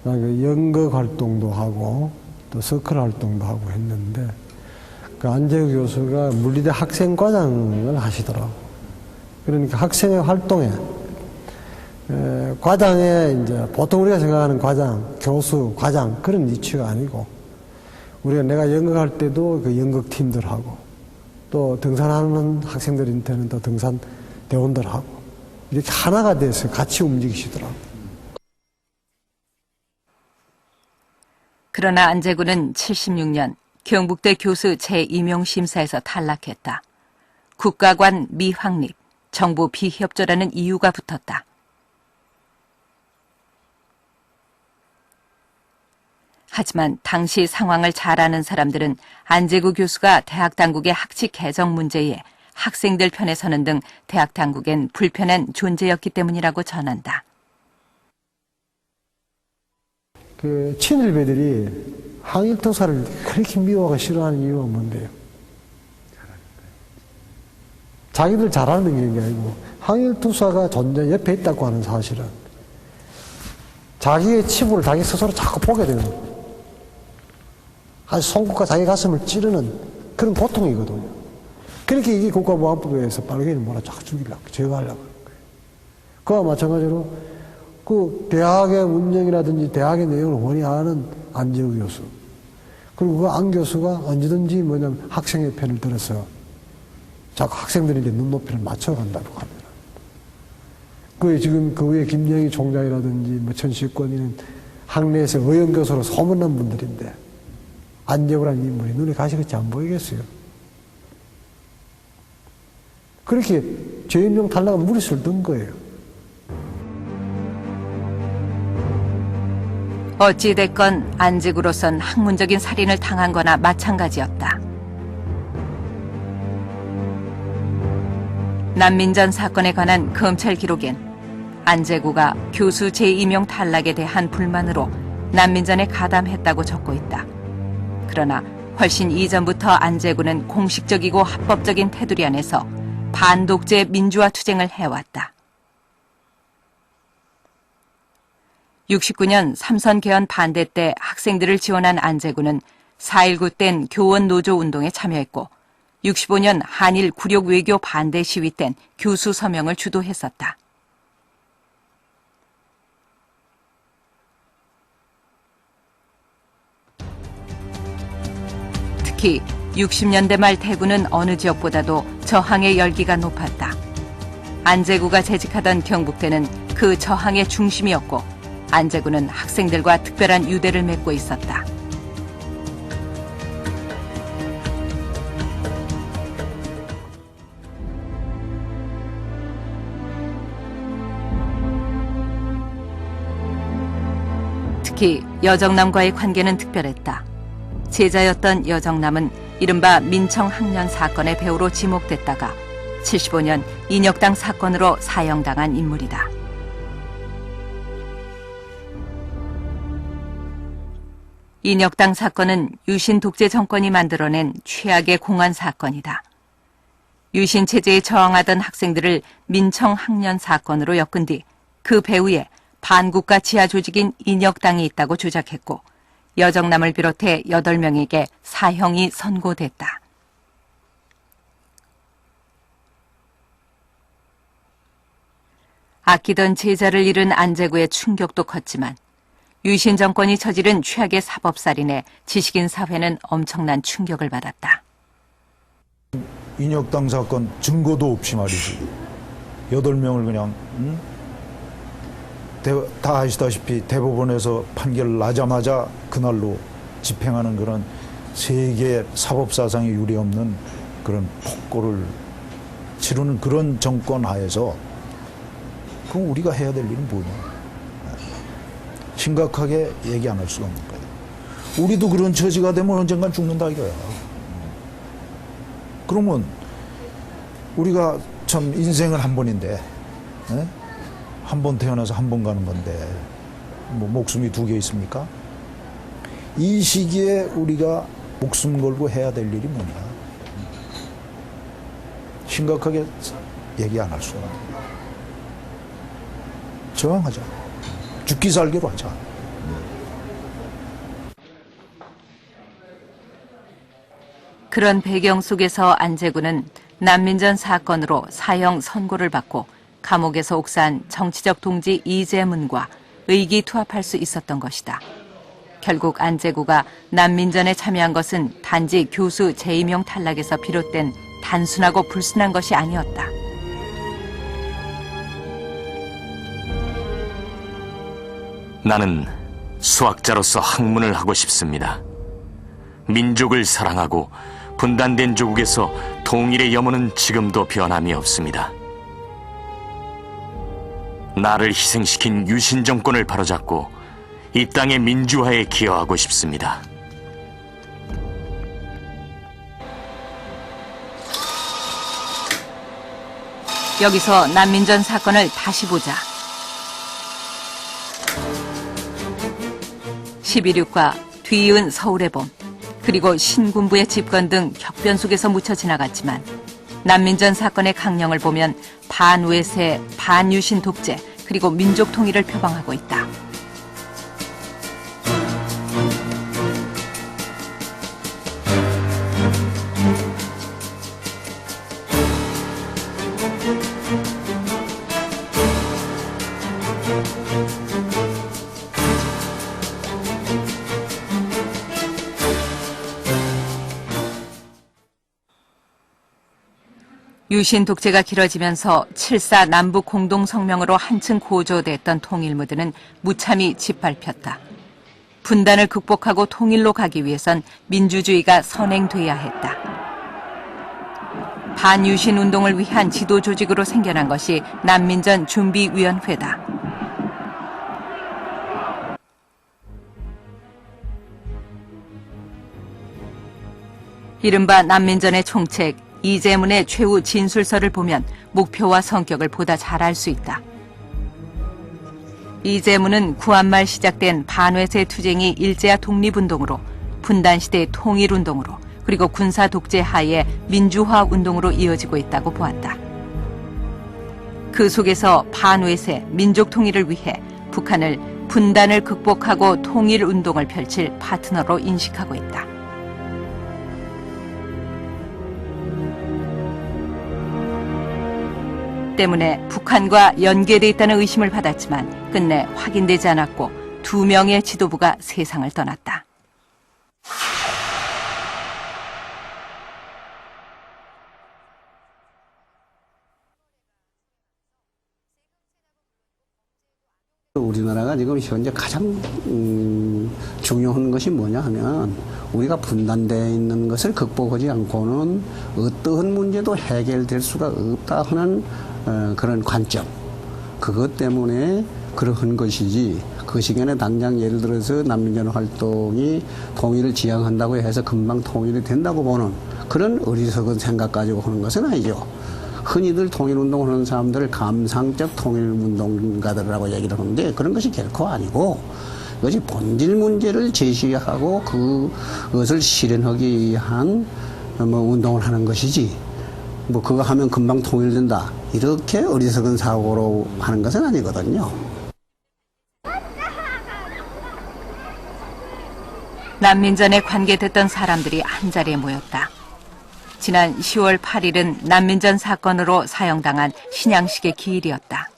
그 연극 활동도 하고 또 서클 활동도 하고 했는데 그 안재구 교수가 물리대 학생과장을 하시더라고. 그러니까 학생의 활동에 과장에 이제 보통 우리가 생각하는 과장, 교수, 과장 그런 위치가 아니고 내가 연극할 때도 그 연극팀들하고 또 등산하는 학생들한테는 또 등산 대원들하고 이렇게 하나가 돼서 같이 움직이시더라고. 그러나 안재구는 76년 경북대 교수 재임용심사에서 탈락했다. 국가관 미확립, 정부 비협조라는 이유가 붙었다. 하지만 당시 상황을 잘 아는 사람들은 안재구 교수가 대학 당국의 학칙 개정 문제에 학생들 편에 서는 등 대학 당국엔 불편한 존재였기 때문이라고 전한다. 그 친일배들이 항일투사를 그렇게 미워하고 싫어하는 이유가 뭔데요? 자기들 잘하는 게 아니고 항일투사가 존재 옆에 있다고 하는 사실은 자기의 치부를 자기 스스로 자꾸 보게 되는 거예요. 아주 손끝과 자기 가슴을 찌르는 그런 고통이거든요. 그렇게 이게 국가보안법에서 빨갱이를 몰아자꾸 죽이려고, 제거하려고 하는 거예요. 그와 마찬가지로 그 대학의 운영이라든지 대학의 내용을 원히 아는 안재구 교수. 그리고 그 안 교수가 언제든지 학생의 편을 들어서 자꾸 학생들에게 눈높이를 맞춰간다고 합니다. 그 지금 그 위에 김영희 총장이라든지 천식권이는 학내에서 의원교수로 소문난 분들인데 안재구라는 인물이 눈에 가시같이 안 보이겠어요. 그렇게 재임용 탈락은 무리수를 둔 거예요. 어찌됐건 안재구로선 학문적인 살인을 당한 거나 마찬가지였다. 난민전 사건에 관한 검찰 기록엔 안재구가 교수 재임용 탈락에 대한 불만으로 난민전에 가담했다고 적고 있다. 그러나 훨씬 이전부터 안재구는 공식적이고 합법적인 테두리 안에서 반독재 민주화 투쟁을 해왔다. 69년 삼선 개헌 반대 때 학생들을 지원한 안재구는 4.19 땐 교원 노조 운동에 참여했고 65년 한일 굴욕 외교 반대 시위 땐 교수 서명을 주도했었다. 특히 60년대 말 대구는 어느 지역보다도 저항의 열기가 높았다. 안재구가 재직하던 경북대는 그 저항의 중심이었고 안재구는 학생들과 특별한 유대를 맺고 있었다. 특히 여정남과의 관계는 특별했다. 제자였던 여정남은 이른바 민청학년 사건의 배우로 지목됐다가 75년 인혁당 사건으로 사형당한 인물이다. 인혁당 사건은 유신 독재 정권이 만들어낸 최악의 공안 사건이다. 유신 체제에 저항하던 학생들을 민청학년 사건으로 엮은 뒤 그 배후에 반국가 지하 조직인 인혁당이 있다고 주장했고 여정남을 비롯해 8명에게 사형이 선고됐다. 아끼던 제자를 잃은 안재구의 충격도 컸지만 유신 정권이 저지른 최악의 사법살인에 지식인 사회는 엄청난 충격을 받았다. 인혁당 사건 증거도 없이 말이지. 8명을 그냥 다 아시다시피 대법원에서 판결 나자마자 그날로 집행하는 그런 세계 사법사상에 유례없는 그런 폭거를 치르는 그런 정권 하에서 그럼 우리가 해야 될 일은 뭐냐. 심각하게 얘기 안 할 수가 없는 거예요. 우리도 그런 처지가 되면 언젠간 죽는다 이거야. 그러면 우리가 참 인생은 한 번인데 한 번 태어나서 한 번 가는 건데 뭐 목숨이 2개 있습니까? 이 시기에 우리가 목숨 걸고 해야 될 일이 뭐냐. 심각하게 얘기 안 할 수가 없는 저항하자. 죽기 살기로 하자. 그런 배경 속에서 안재구는 난민전 사건으로 사형 선고를 받고 감옥에서 옥사한 정치적 동지 이재문과 의기투합할 수 있었던 것이다. 결국 안재구가 난민전에 참여한 것은 단지 교수 재임용 탈락에서 비롯된 단순하고 불순한 것이 아니었다. 나는 수학자로서 학문을 하고 싶습니다. 민족을 사랑하고 분단된 조국에서 통일의 염원은 지금도 변함이 없습니다. 나를 희생시킨 유신 정권을 바로잡고 이 땅의 민주화에 기여하고 싶습니다. 여기서 난민전 사건을 다시 보자. 11.6과 뒤이은 서울의 봄, 그리고 신군부의 집권 등 격변 속에서 묻혀 지나갔지만 난민전 사건의 강령을 보면 반외세, 반유신 독재, 그리고 민족 통일을 표방하고 있다. 유신 독재가 길어지면서 7.4 남북 공동성명으로 한층 고조됐던 통일무드는 무참히 짓밟혔다. 분단을 극복하고 통일로 가기 위해선 민주주의가 선행돼야 했다. 반유신 운동을 위한 지도 조직으로 생겨난 것이 난민전 준비위원회다. 이른바 난민전의 총책 이재문의 최후 진술서를 보면 목표와 성격을 보다 잘 알 수 있다. 이재문은 구한말 시작된 반외세 투쟁이 일제화 독립운동으로, 분단시대의 통일운동으로, 그리고 군사 독재 하에 민주화 운동으로 이어지고 있다고 보았다. 그 속에서 반외세, 민족 통일을 위해 북한을 분단을 극복하고 통일운동을 펼칠 파트너로 인식하고 있다. 때문에 북한과 연계돼 있다는 의심을 받았지만 끝내 확인되지 않았고 2명의 지도부가 세상을 떠났다. 우리나라가 지금 현재 가장 중요한 것이 뭐냐 하면 우리가 분단되어 있는 것을 극복하지 않고는 어떠한 문제도 해결될 수가 없다 하는 그런 관점, 그것 때문에 그러한 것이지, 그 시기에는 당장 예를 들어서 난민전 활동이 통일을 지향한다고 해서 금방 통일이 된다고 보는 그런 어리석은 생각 가지고 하는 것은 아니죠. 흔히들 통일운동 하는 사람들을 감상적 통일운동가들이라고 얘기를 하는데 그런 것이 결코 아니고, 그것이 본질 문제를 제시하고 그것을 실현하기 위한 운동을 하는 것이지, 그거 하면 금방 통일된다, 이렇게 어리석은 사고로 하는 것은 아니거든요. 난민전에 관계됐던 사람들이 한자리에 모였다. 지난 10월 8일은 난민전 사건으로 사형당한 신양식의 기일이었다.